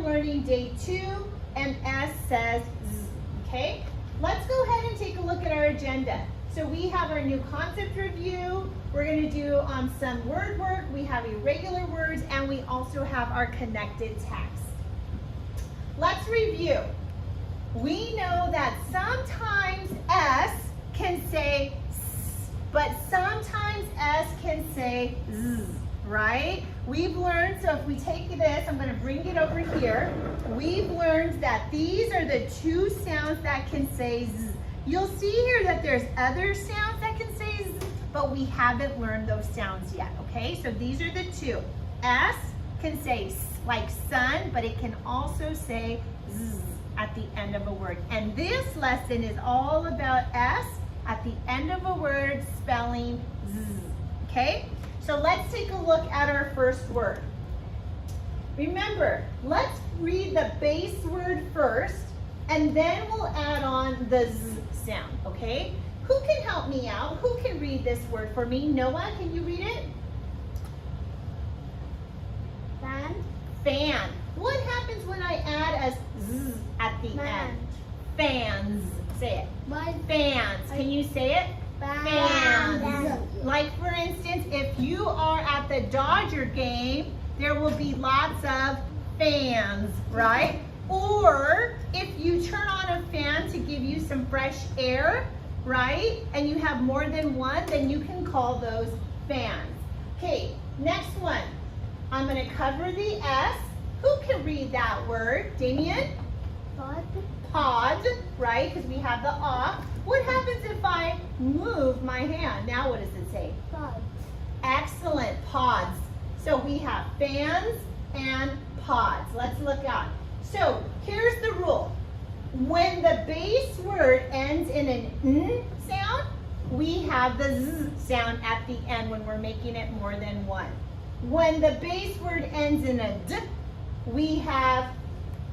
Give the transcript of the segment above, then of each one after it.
learning day 2, and S says Z, okay? Let's go ahead and take a look at our agenda. So we have our new concept review. We're going to do some word work. We have irregular words, and we also have our connected text. Let's review. We know that sometimes S can say S, but sometimes S can say Z, right? We've learned, so if we take this, I'm going to bring it over here. We've learned that these are the 2 sounds that can say Z. You'll see here that there's other sounds that can say Z, but we haven't learned those sounds yet, okay? So these are the 2. S can say S, like sun, but it can also say Z at the end of a word. And this lesson is all about S at the end of a word spelling Z, okay? So let's take a look at our first word. Remember, let's read the base word first, and then we'll add on the Z sound, okay? Who can help me out? Who can read this word for me? Noah, can you read it? Fan. Fan. What happens when I add a Z at the end? Fans. Say it. What? Fans. Can you say it? Fans. Like for instance, if you are at the Dodger game, there will be lots of fans, right? Or if you turn on a fan to give you some fresh air, right? And you have more than one, then you can call those fans. Okay, next one. I'm going to cover the S. Who can read that word? Damien? Pod. Pod, right? Because we have the off. What happens if I move my hand? Now what does it say? Pod. Excellent, pods. So we have fans and pods. Let's look out. So here's the rule. When the base word ends in an N sound, we have the Z sound at the end when we're making it more than one. When the base word ends in a D, we have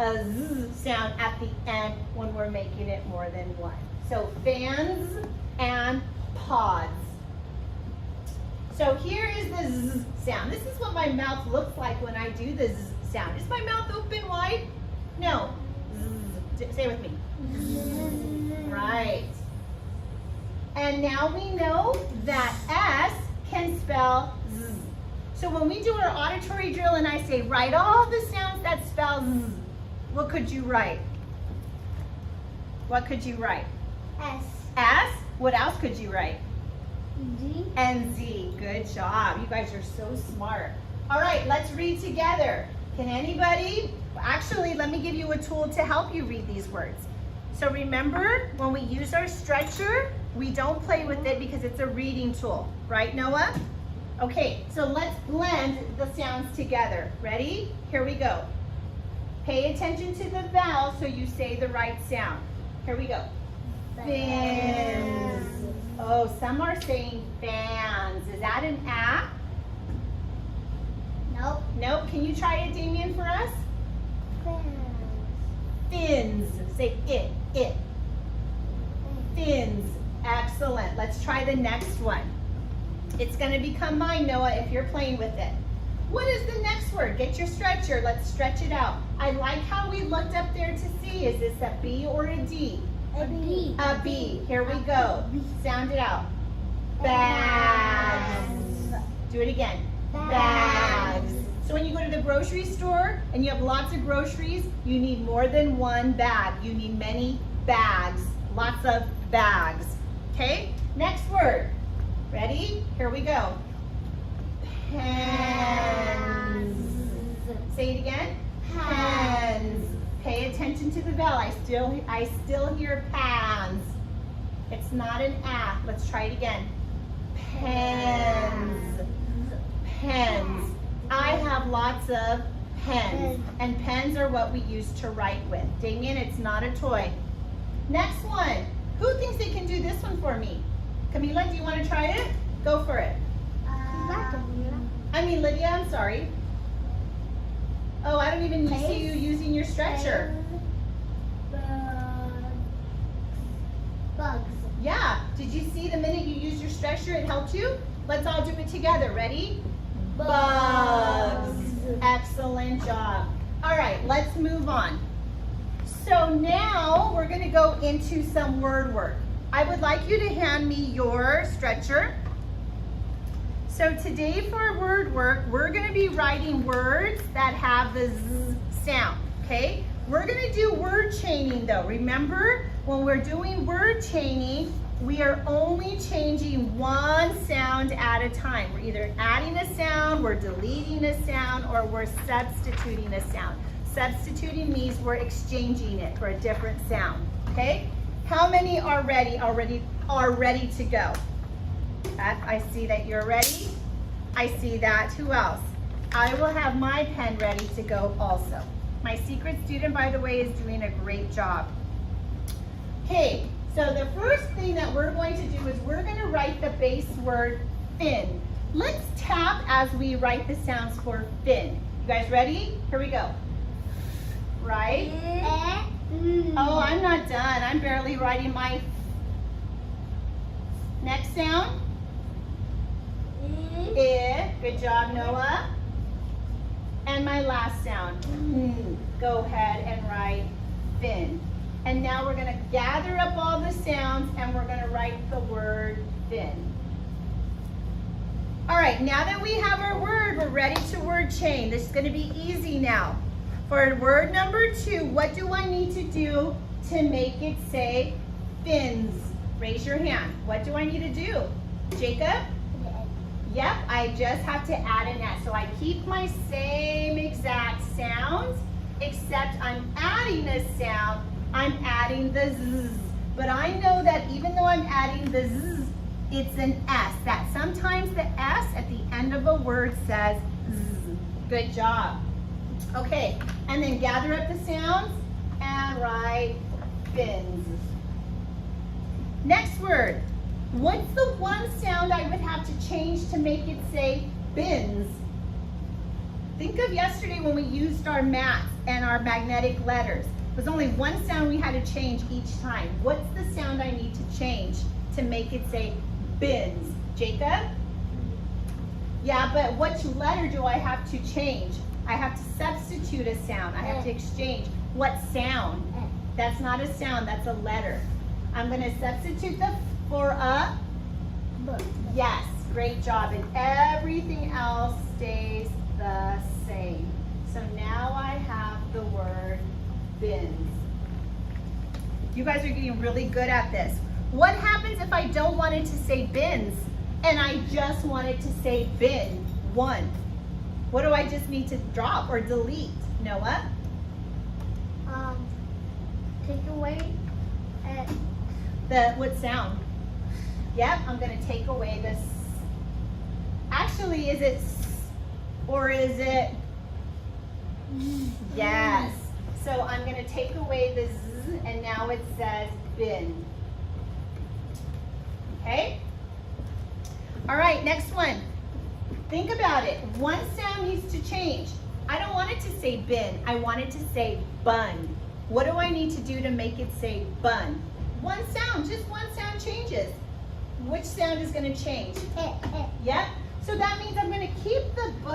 a Z sound at the end when we're making it more than one. So fans and pods. So here is the Z sound. This is what my mouth looks like when I do the Z sound. Is my mouth open wide? No. Z. Say it with me. Right. And now we know that S can spell Z. So when we do our auditory drill and I say, write all the sounds that spell Z, what could you write? What could you write? S. S? What else could you write? D. And Z. Good job. You guys are so smart. All right, let's read together. Can anybody? Actually, let me give you a tool to help you read these words. So remember, when we use our stretcher, we don't play with it because it's a reading tool. Right, Noah? Okay, so let's blend the sounds together. Ready? Here we go. Pay attention to the vowel so you say the right sound. Here we go. Fins. Oh, some are saying fans. Is that an A? Nope. Nope. Can you try it, Damien, for us? Fans. Fins. Say it. Fins. Excellent. Let's try the next one. It's going to become mine, Noah, if you're playing with it. What is the next word? Get your stretcher. Let's stretch it out. I like how we looked up there to see. Is this a B or a D? A B. A B. Here we go. Sound it out. Bags. Do it again. Bags. So when you go to the grocery store and you have lots of groceries, you need more than one bag. You need many bags. Lots of bags. Okay? Next word. Ready? Here we go. Pens. Say it again. Pens. Pay attention to the vowel. I still hear pans. It's not an A. Let's try it again. Pens. Pens. I have lots of pens. And pens are what we use to write with. Damien, it's not a toy. Next one. Who thinks they can do this one for me? Camila, do you want to try it? Go for it. Lydia, I'm sorry. Oh, I don't even see you using your stretcher. Bugs. Yeah. Did you see the minute you used your stretcher, it helped you? Let's all do it together. Ready? Bugs. Excellent job. All right, let's move on. So now we're going to go into some word work. I would like you to hand me your stretcher. So today for word work, we're going to be writing words that have the Z sound, okay? We're going to do word chaining though. Remember, when we're doing word chaining, we are only changing one sound at a time. We're either adding a sound, we're deleting a sound, or we're substituting a sound. Substituting means we're exchanging it for a different sound, okay? How many are ready to go? I see that you're ready. I see that. Who else? I will have my pen ready to go also. My secret student, by the way, is doing a great job. Okay, so the first thing that we're going to do is we're going to write the base word fin. Let's tap as we write the sounds for fin. You guys ready? Here we go. Right? Oh, I'm not done. I'm barely writing my next sound. I. Good job, Noah. And my last sound. Go ahead and write fin. And now we're going to gather up all the sounds and we're going to write the word fin. All right, now that we have our word, we're ready to word chain. This is going to be easy now. For word number 2, what do I need to do to make it say fins? Raise your hand. What do I need to do? Jacob? Yep, I just have to add an S. So I keep my same exact sounds, except I'm adding a sound. I'm adding the Z. But I know that even though I'm adding the Z, it's an S. That sometimes the S at the end of a word says Z. Good job. Okay, and then gather up the sounds and write fins. Next word. What's the one sound I would have to change to make it say bins? Think of yesterday when we used our mats and our magnetic letters. There's only one sound we had to change each time. What's the sound I need to change to make it say bins? Jacob? Yeah, but which letter do I have to change? I have to substitute a sound. I have to exchange. What sound? That's not a sound, that's a letter. I'm going to substitute the for a B. Yes, great job. And everything else stays the same. So now I have the word bins. You guys are getting really good at this. What happens if I don't want it to say bins and I just want it to say bin 1? What do I just need to drop or delete? Noah? Take away What sound? Yep, I'm going to take away this. Actually, is it S or is it? Yes. So I'm going to take away the Z and now it says bin. Okay? All right, next one. Think about it. One sound needs to change. I don't want it to say bin. I want it to say bun. What do I need to do to make it say bun? One sound, just one sound changes. Which sound is going to change? Yep. So that means I'm going to keep the B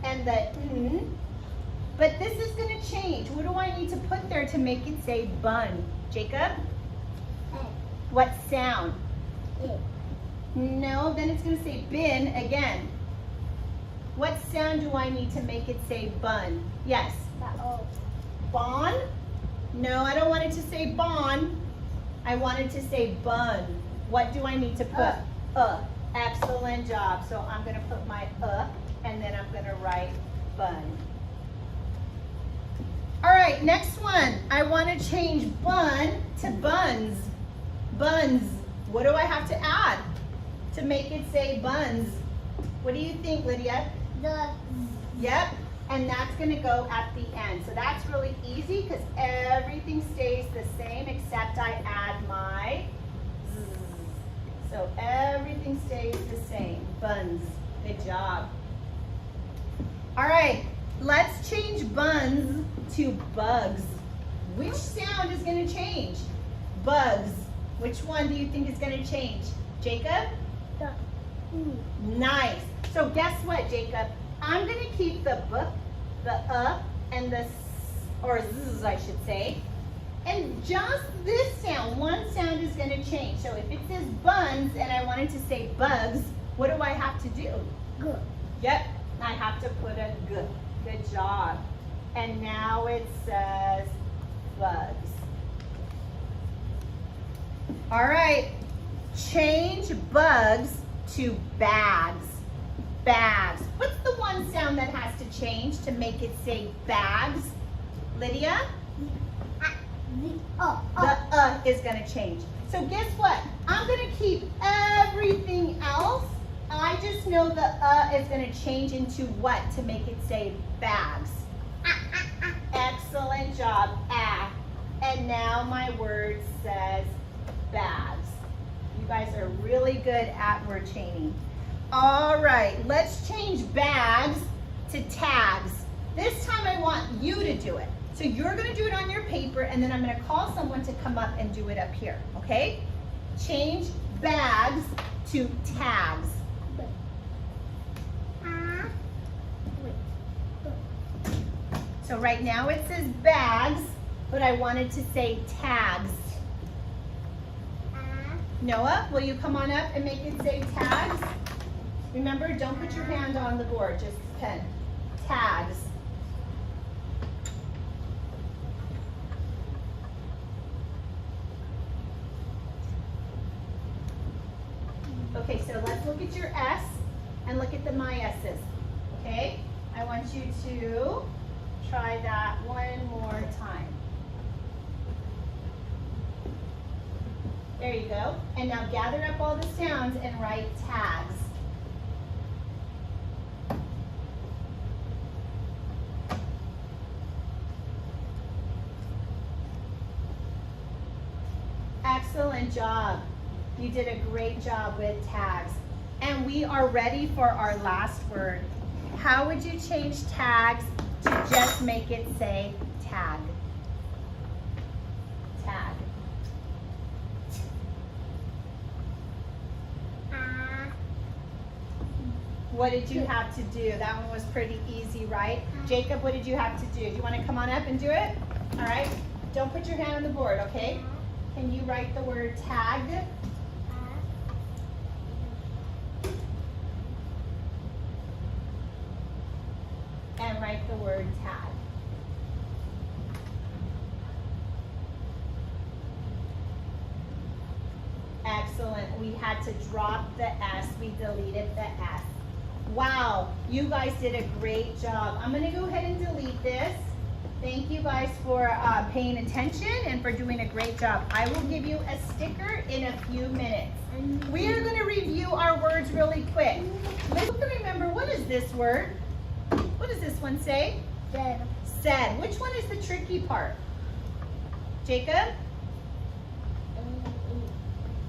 and the N, but this is going to change. What do I need to put there to make it say bun? Jacob? What sound? No, then it's going to say bin again. What sound do I need to make it say bun? Yes. Bon? No, I don't want it to say bon. I want it to say bun. What do I need to put? Excellent job. So I'm going to put my and then I'm going to write bun. All right, next one. I want to change bun to buns. Buns. What do I have to add to make it say buns? What do you think, Lydia? Yep. And that's going to go at the end. So that's really easy because everything stays the same except I add my Z. So everything stays the same. Buns. Good job. All right. Let's change buns to bugs. Which sound is going to change? Bugs. Which one do you think is going to change? Jacob? Nice. So guess what, Jacob? I'm going to keep the B, the and the or zzz, I should say. And just this sound, one sound is going to change. So if it says buns and I wanted to say bugs, what do I have to do? Good. Yep, I have to put a g. Good job. And now it says bugs. All right, change bugs to bags. Bags. What's the one sound that has to change to make it say bags? Lydia? The is going to change. So guess what? I'm going to keep everything else. I just know the is going to change into what to make it say bags. Excellent job. And now my word says bags. You guys are really good at word chaining. All right, let's change bags to tags. This time I want you to do it. So you're going to do it on your paper, and then I'm going to call someone to come up and do it up here, okay? Change bags to tags. So right now it says bags, but I wanted to say tags. Noah, will you come on up and make it say tags? Remember, don't put your hand on the board, just pen. Tags. Okay, so let's look at your S and look at my S's, okay? I want you to try that one more time. There you go. And now gather up all the sounds and write tags. Excellent job. You did a great job with tags. And we are ready for our last word. How would you change tags to just make it say tag? Tag. What did you have to do? That one was pretty easy, right? Jacob, what did you have to do? Do you want to come on up and do it? All right. Don't put your hand on the board, okay? Can you write the word tag? And write the word tag. Excellent. We had to drop the S. We deleted the S. Wow, you guys did a great job. I'm going to go ahead and delete this. Thank you guys for paying attention and for doing a great job. I will give you a sticker in a few minutes. We are going to review our words really quick. Let's remember, what is this word? What does this one say? Said. Said. Which one is the tricky part? Jacob?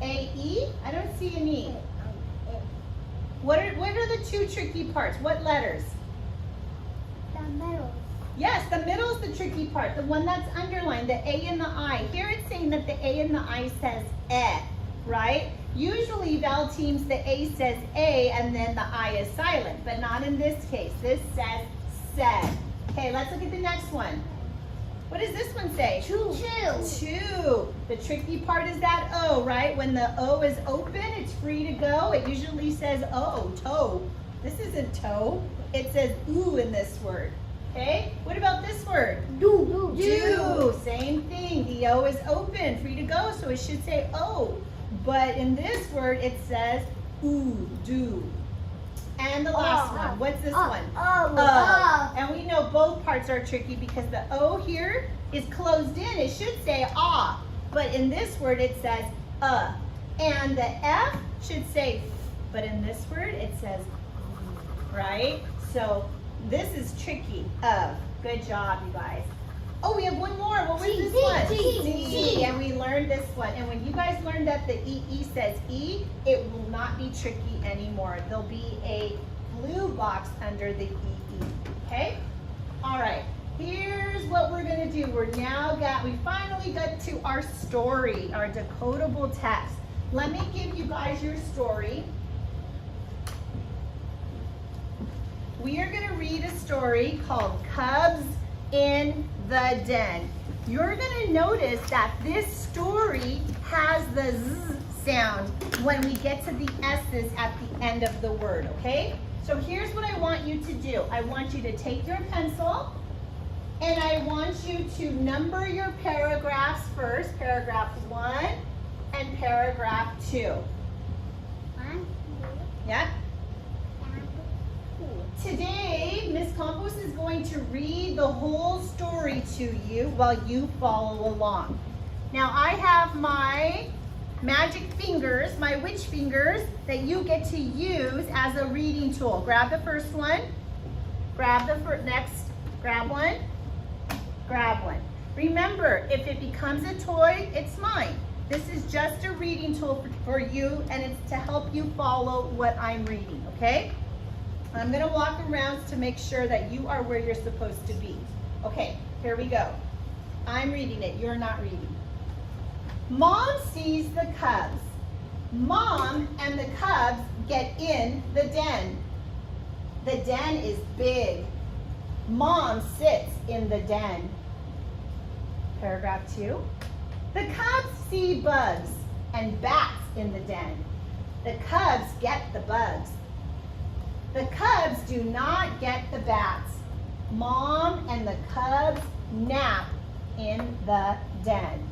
A-E? I don't see an E. What are the two tricky parts? What letters? The middle. Yes, the middle is the tricky part, the one that's underlined, the A and the I. Here it's saying that the A and the I says eh, right? Usually Val teams, the A says A and then the I is silent, but not in this case. This says said. Okay, let's look at the next one. What does this one say? Two. Two. The tricky part is that O, right? When the O is open, it's free to go. It usually says O, toe. This isn't toe. It says ooh in this word. Okay, what about this word? Do. Same thing. The O is open, free to go, so it should say O. But in this word, it says ooh, do. And the last one, what's this one? And we know both parts are tricky because the O here is closed in. It should say ah, but in this word it says and the F should say f, but in this word it says right? So this is tricky. Good job, you guys. Oh, we have one more. What was this one? C. And we learned this one. And when you guys learned that the EE says E, it will not be tricky anymore. There'll be a blue box under the EE. Okay? All right. Here's what we're going to do. We finally got to our story, our decodable text. Let me give you guys your story. We are going to read a story called Cubs in the den. You're gonna notice that this story has the Z sound when we get to the S's at the end of the word, okay? So here's what I want you to do. I want you to take your pencil and I want you to number your paragraphs first, paragraph 1 and paragraph 2. 1, Yeah? 2. Today, Miss Campos is going to read the whole story to you while you follow along. Now, I have my magic fingers, my witch fingers, that you get to use as a reading tool. Grab the first one, grab the next, grab one, grab one. Remember, if it becomes a toy, it's mine. This is just a reading tool for you, and it's to help you follow what I'm reading, okay? I'm gonna walk around to make sure that you are where you're supposed to be. Okay, here we go. I'm reading it, you're not reading. Mom sees the cubs. Mom and the cubs get in the den. The den is big. Mom sits in the den. Paragraph 2. The cubs see bugs and bats in the den. The cubs get the bugs. The cubs do not get the bats. Mom and the cubs nap in the den.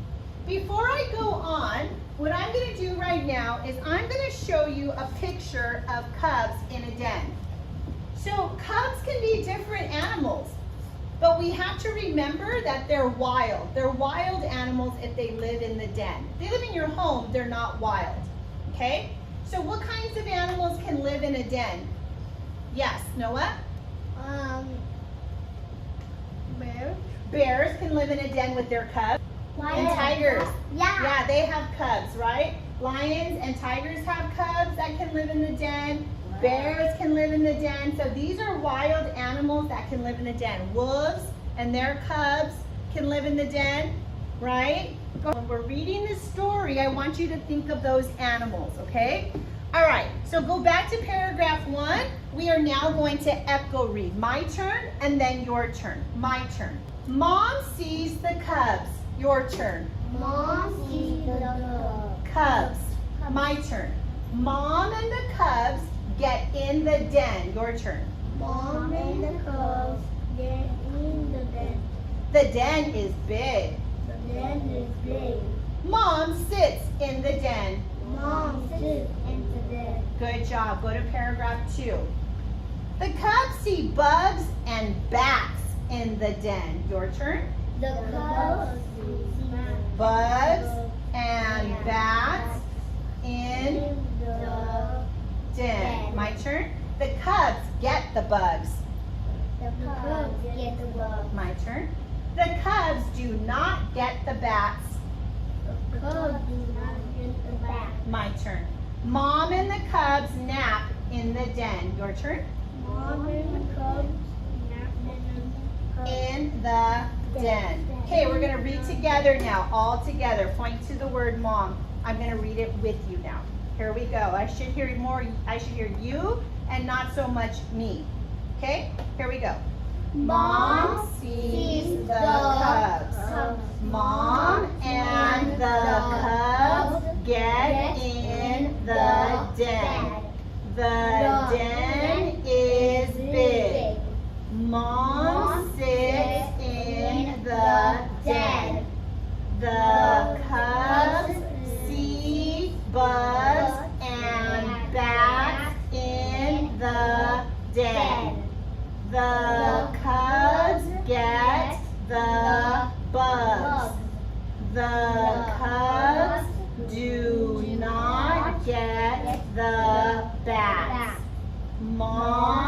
Before I go on, what I'm going to do right now is I'm going to show you a picture of cubs in a den. So cubs can be different animals, but we have to remember that they're wild. They're wild animals if they live in the den. If they live in your home, they're not wild, okay? So what kinds of animals can live in a den? Yes, Noah? Bear. Bears can live in a den with their cubs. And tigers. Yeah, they have cubs, right? Lions and tigers have cubs that can live in the den. Bears can live in the den. So these are wild animals that can live in the den. Wolves and their cubs can live in the den, right? When we're reading this story, I want you to think of those animals, okay? All right, so go back to paragraph 1. We are now going to echo read. My turn and then your turn. My turn. Mom sees the cubs. Your turn. Mom sees the Cubs. My turn. Mom and the cubs get in the den. Your turn. Mom and the cubs get in the den. The den is big. The den is big. Mom sits in the den. Mom sits in the den. Good job. Go to paragraph 2. The cubs see bugs and bats in the den. Your turn. The cubs see Bugs and bats in the den. My turn. The cubs get the bugs. The cubs get the bug. My turn. The cubs do not get the bats. The cubs do not get the bat. My turn. Mom and the cubs nap in the den. Your turn. Mom and the cubs nap In the den. Okay, we're going to read together now, all together. Point to the word mom. I'm going to read it with you now. Here we go. I should hear you and not so much me. Okay, here we go. Mom sees the cubs. Mom and the cubs get in the den. The den is big. Mom sits in the den. The cubs see bugs and bats in the den. The cubs get the bugs. The cubs do not get the bats. Mom